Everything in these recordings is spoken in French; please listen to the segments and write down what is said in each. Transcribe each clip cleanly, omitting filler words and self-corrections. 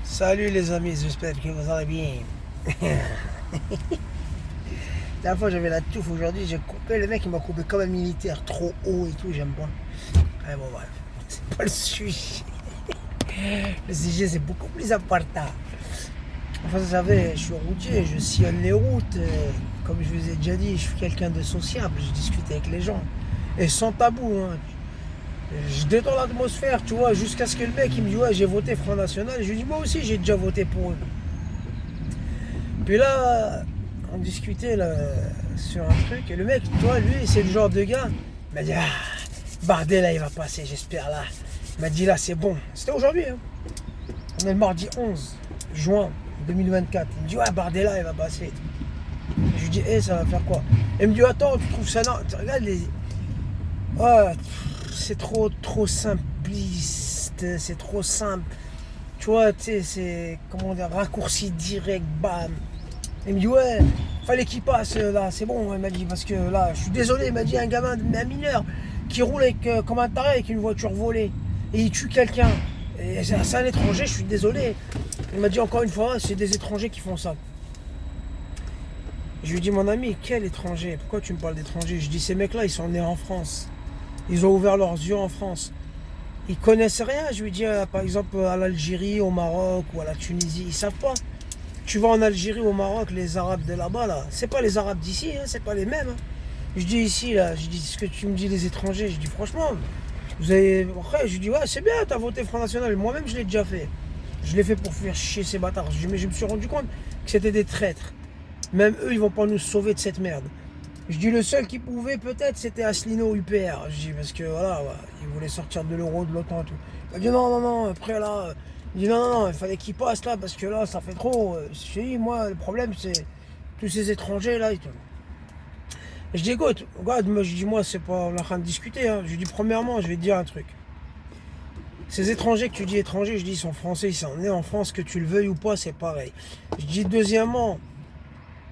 Salut les amis, j'espère que vous allez bien. La dernière fois j'avais la touffe, aujourd'hui j'ai coupé, le mec il m'a coupé comme un militaire, trop haut et tout, j'aime pas. Ouais, bon bref, c'est pas le sujet. Le sujet c'est beaucoup plus important. Enfin vous savez, je suis routier, je sillonne les routes, comme je vous ai déjà dit, je suis quelqu'un de sociable, je discute avec les gens. Et sans tabou, hein. Je détends l'atmosphère, tu vois, jusqu'à ce que le mec il me dit ouais j'ai voté Front National, je lui dis moi aussi j'ai déjà voté pour eux. Puis là, on discutait là, sur un truc, et le mec, toi, lui, c'est le genre de gars, il m'a dit, ah, Bardella, il va passer, j'espère là. Il m'a dit, là, c'est bon. C'était aujourd'hui, hein. On est le mardi 11 juin 2024. Il me dit, ouais, Bardella, il va passer. Je lui dis, ça va faire quoi? Il me dit, attends, tu trouves ça non? Regarde les. Ouais, c'est trop simpliste, c'est trop simple. Tu vois, tu sais, c'est, comment dire, raccourci direct, bam. Il me dit ouais, fallait qu'il passe là, c'est bon, il m'a dit, parce que là, je suis désolé, il m'a dit un gamin, un mineur, qui roule avec, comme un taré avec une voiture volée, et il tue quelqu'un. Et c'est un étranger, je suis désolé. Il m'a dit encore une fois, c'est des étrangers qui font ça. Je lui dis mon ami, quel étranger? Pourquoi tu me parles d'étrangers? Je dis ces mecs-là, ils sont nés en France. Ils ont ouvert leurs yeux en France. Ils connaissent rien, je lui dis par exemple à l'Algérie, au Maroc ou à la Tunisie, ils savent pas. Tu vas en Algérie, au Maroc, les Arabes de là-bas, là, c'est pas les Arabes d'ici, hein, c'est pas les mêmes. Hein. Je dis ici, là, je dis ce que tu me dis, les étrangers, je dis franchement, vous avez. Après, je dis ouais, c'est bien, t'as voté Front National. Moi-même, je l'ai déjà fait. Je l'ai fait pour faire chier ces bâtards. Mais je me suis rendu compte que c'était des traîtres. Même eux, ils vont pas nous sauver de cette merde. Je dis le seul qui pouvait peut-être, c'était Asselineau UPR. Je dis parce que voilà, ouais, il voulait sortir de l'euro, de l'OTAN et tout. Il a dit non, après là. Il dit non, il fallait qu'il passe là parce que là ça fait trop. Je dis moi le problème c'est tous ces étrangers là et tout. Et je dis écoute, regarde, moi je dis moi c'est pas on est en train de discuter. Hein. Je dis premièrement je vais te dire un truc. Ces étrangers que tu dis étrangers, je dis ils sont français, ils sont nés en France, que tu le veuilles ou pas, c'est pareil. Je dis deuxièmement,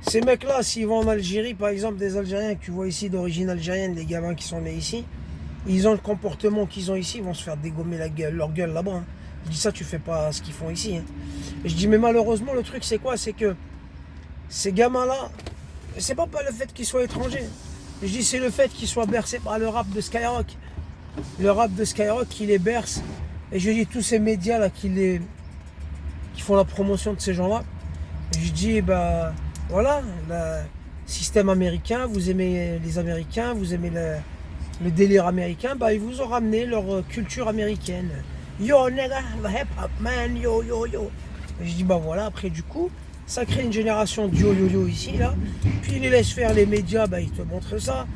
ces mecs-là, s'ils vont en Algérie, par exemple, des Algériens que tu vois ici d'origine algérienne, les gamins qui sont nés ici, ils ont le comportement qu'ils ont ici, ils vont se faire dégommer leur gueule là-bas. Hein. Je dis ça, tu fais pas ce qu'ils font ici. Hein. Et je dis, mais malheureusement, le truc, c'est quoi? C'est que ces gamins-là, c'est pas le fait qu'ils soient étrangers. Je dis, c'est le fait qu'ils soient bercés par le rap de Skyrock. Le rap de Skyrock qui les berce. Et je dis, tous ces médias-là qui font la promotion de ces gens-là, je dis, bah, voilà, le système américain, vous aimez les Américains, vous aimez le délire américain, bah, ils vous ont ramené leur culture américaine. Yo nigga, hip hop man, yo yo yo. Et je dis bah voilà, après du coup, ça crée une génération de yo yo yo ici là. Puis ils les laissent faire les médias, bah ils te montrent ça.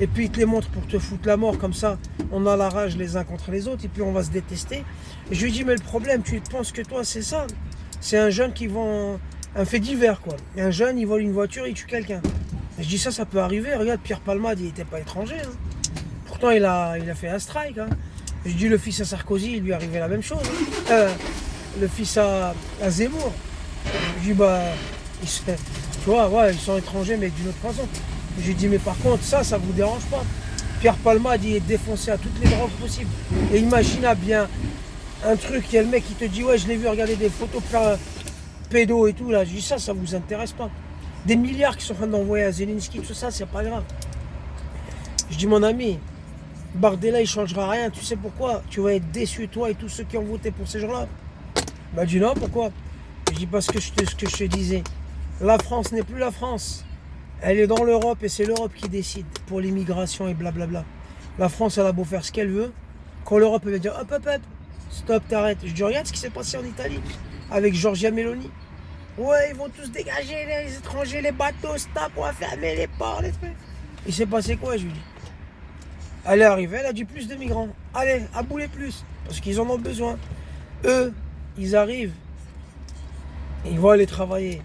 Et puis ils te les montrent pour te foutre la mort, comme ça on a la rage les uns contre les autres et puis on va se détester. Et je lui dis mais le problème, tu penses que toi c'est ça? C'est un jeune qui vend un fait divers quoi. Et un jeune il vole une voiture, il tue quelqu'un. Et je dis ça peut arriver, regarde Pierre Palmade, il était pas étranger. Hein. Pourtant il a fait un strike. Hein. Je dis le fils à Sarkozy, il lui arrivait la même chose. Hein. Le fils à Zemmour. Je dis bah, tu vois, ouais, ils sont étrangers mais d'une autre façon. Je lui dis mais par contre ça vous dérange pas. Pierre Palmade il est défoncé à toutes les drogues possibles. Et imagine bien un truc, il y a le mec qui te dit ouais je l'ai vu regarder des photos pédo et tout là. Je dis ça vous intéresse pas. Des milliards qui sont en train d'envoyer à Zelensky, tout ça, c'est pas grave. Je dis mon ami, Bardella il changera rien, tu sais pourquoi? Tu vas être déçu toi et tous ceux qui ont voté pour ces gens-là. Bah dis non, pourquoi? Je dis parce que ce que je te disais, la France n'est plus la France. Elle est dans l'Europe et c'est l'Europe qui décide pour l'immigration et blablabla. La France elle a beau faire ce qu'elle veut, quand l'Europe elle va dire hop, stop, t'arrêtes. Je dis regarde ce qui s'est passé en Italie avec Giorgia Meloni. Ouais, ils vont tous dégager les étrangers, les bateaux, stop, on va fermer les ports, les trucs. Il s'est passé quoi, je lui dis? Elle est arrivée, elle a dit plus de migrants. Allez, aboulez plus, parce qu'ils en ont besoin. Eux, ils arrivent, ils vont aller travailler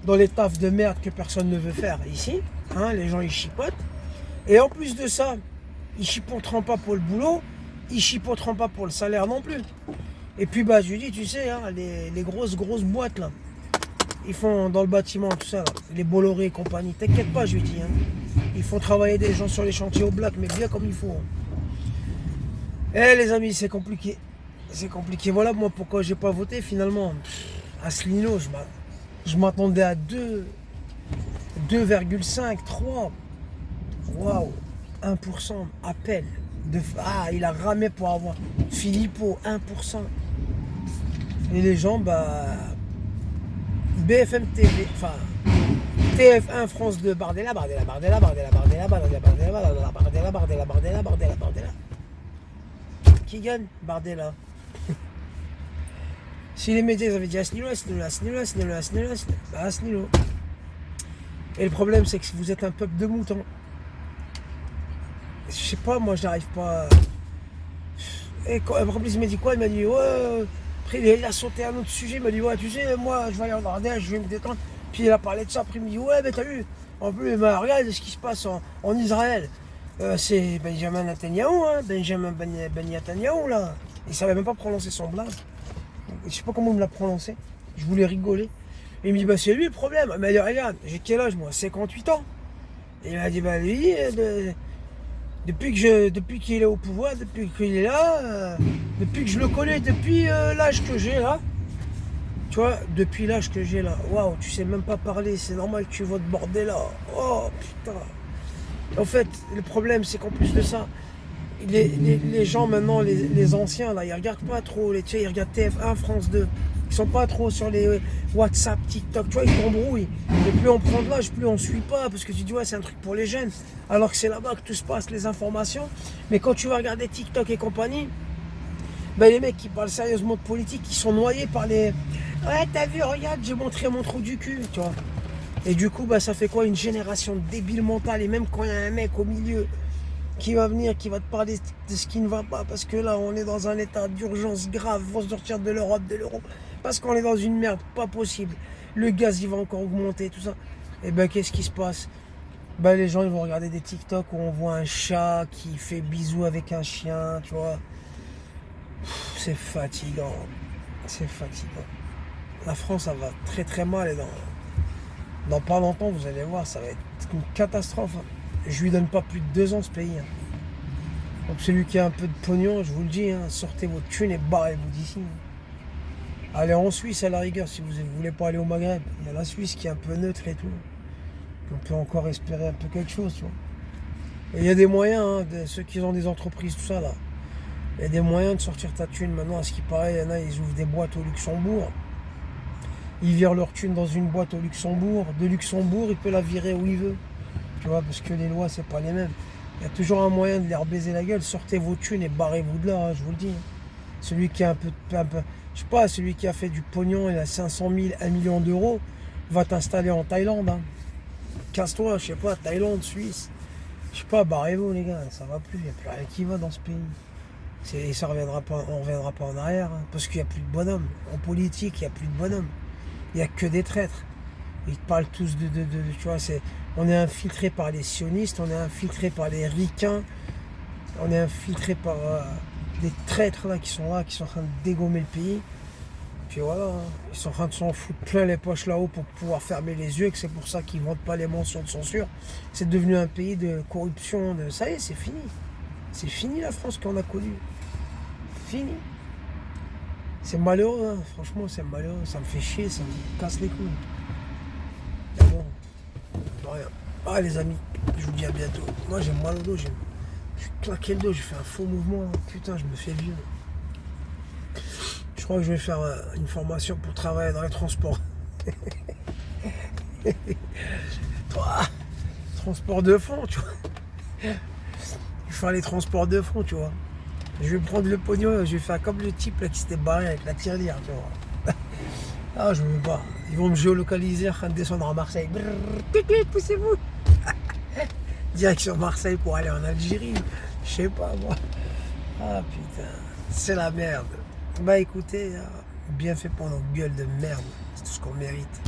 dans les tafs de merde que personne ne veut faire ici. Hein, les gens, ils chipotent. Et en plus de ça, ils chipoteront pas pour le boulot, ils chipoteront pas pour le salaire non plus. Et puis, bah, je lui dis, tu sais, hein, les grosses boîtes, là, ils font dans le bâtiment, tout ça, là, les Bolloré et compagnie, t'inquiète pas, je lui dis. Hein. Ils font travailler des gens sur les chantiers au black, mais bien comme il faut. Hein. Eh les amis, c'est compliqué. C'est compliqué. Voilà moi pourquoi j'ai pas voté finalement. Asselineau, je m'attendais à 2,5, 3. Waouh, 1% à peine. Il a ramé pour avoir Philippot, 1%. Et les gens, BFM TV, enfin, TF1, France 2, Bardella. Qui gagne? Bardella. Si les médias avaient dit Asselineau, Asselineau. Et le problème, c'est que vous êtes un peuple de moutons. Je sais pas, moi, j'arrive pas. Et en plus, il m'a dit quoi? Il m'a dit, ouais. Après, il a sauté à un autre sujet. Il m'a dit, ouais, tu sais, moi, je vais aller en Ardèche, je vais me détendre. Puis il a parlé de ça. Après, il m'a dit, ouais, mais t'as vu? En plus, regarde ce qui se passe en Israël. C'est Benjamin Netanyahu, hein, Ben Netanyahu, là. Il savait même pas prononcer son blaze. Je sais pas comment il me l'a prononcé. Je voulais rigoler. Et il me dit, c'est lui le problème. Il m'a dit, regarde, j'ai quel âge, moi? 58 ans. Et il m'a dit, lui, depuis qu'il est au pouvoir, depuis qu'il est là, depuis que je le connais, depuis l'âge que j'ai là, tu vois, depuis l'âge que j'ai là, waouh, tu sais même pas parler, c'est normal que tu votes bordel là. Oh putain. En fait, le problème, c'est qu'en plus de ça, les gens maintenant, les anciens là, ils regardent pas trop, tu sais, ils regardent TF1, France 2. Ils sont pas trop sur les WhatsApp, TikTok, tu vois, ils t'embrouillent. Et plus on prend de l'âge, plus on suit pas, parce que tu dis, ouais, c'est un truc pour les jeunes. Alors que c'est là-bas que tout se passe, les informations. Mais quand tu vas regarder TikTok et compagnie, les mecs qui parlent sérieusement de politique, ils sont noyés par les... Ouais, t'as vu, regarde, j'ai montré mon trou du cul, tu vois. Et du coup, ça fait quoi? Une génération de débiles mentales. Et même quand il y a un mec au milieu qui va venir, qui va te parler de ce qui ne va pas, parce que là, on est dans un état d'urgence grave, on va sortir de l'Europe, de l'euro, parce qu'on est dans une merde, pas possible. Le gaz, il va encore augmenter, tout ça. Et qu'est-ce qui se passe? Les gens, ils vont regarder des TikTok où on voit un chat qui fait bisous avec un chien, tu vois. C'est fatigant. C'est fatigant. La France, ça va très très mal, et dans pas longtemps, vous allez voir, ça va être une catastrophe. Je lui donne pas plus de 2 ans ce pays. Donc celui qui a un peu de pognon, je vous le dis, sortez votre thune et barrez-vous d'ici. Allez en Suisse à la rigueur si vous ne voulez pas aller au Maghreb. Il y a la Suisse qui est un peu neutre et tout. On peut encore espérer un peu quelque chose, tu vois. Et il y a des moyens, de ceux qui ont des entreprises, tout ça là. Il y a des moyens de sortir ta thune maintenant. À ce qui paraît, il y en a, ils ouvrent des boîtes au Luxembourg. Ils virent leur thune dans une boîte au Luxembourg. De Luxembourg, il peut la virer où il veut. Tu vois, parce que les lois, c'est pas les mêmes. Il y a toujours un moyen de les rebaiser la gueule. Sortez vos thunes et barrez-vous de là, je vous le dis. Celui qui a un peu, je sais pas, celui qui a fait du pognon, il a 500 000, 1 million d'euros, va t'installer en Thaïlande. Casse-toi, je sais pas, Thaïlande, Suisse. Je sais pas, barrez-vous les gars, ça va plus, il n'y a plus rien qui va dans ce pays. Ça reviendra pas, on reviendra pas en arrière, parce qu'il n'y a plus de bonhomme. En politique, il n'y a plus de bonhomme. Il n'y a que des traîtres. Ils parlent tous tu vois, on est infiltré par les sionistes, on est infiltré par les ricains, on est infiltré par des traîtres là qui sont en train de dégommer le pays. Puis voilà, ils sont en train de s'en foutre plein les poches là-haut pour pouvoir fermer les yeux, que c'est pour ça qu'ils ne vendent pas les mentions de censure. C'est devenu un pays de corruption, ça y est, c'est fini. C'est fini la France qu'on a connue. Fini. C'est malheureux, franchement, c'est malheureux. Ça me fait chier, ça me casse les couilles. Mais bon, rien. Les amis, je vous dis à bientôt. Moi, j'ai mal au dos, j'ai claqué le dos, j'ai fait un faux mouvement. Putain, je me fais vieux. Je crois que je vais faire une formation pour travailler dans les transports. Transport de fond, tu vois. Je vais faire les transports de fond, tu vois. Je vais prendre le pognon, je vais faire comme le type là qui s'était barré avec la tirelire, tu vois. Ah, je veux pas. Ils vont me géolocaliser en train de descendre à Marseille. Poussez-vous. Direction Marseille pour aller en Algérie. Je sais pas, moi. Ah, putain. C'est la merde. Écoutez, bien fait pour nos gueules de merde. C'est tout ce qu'on mérite.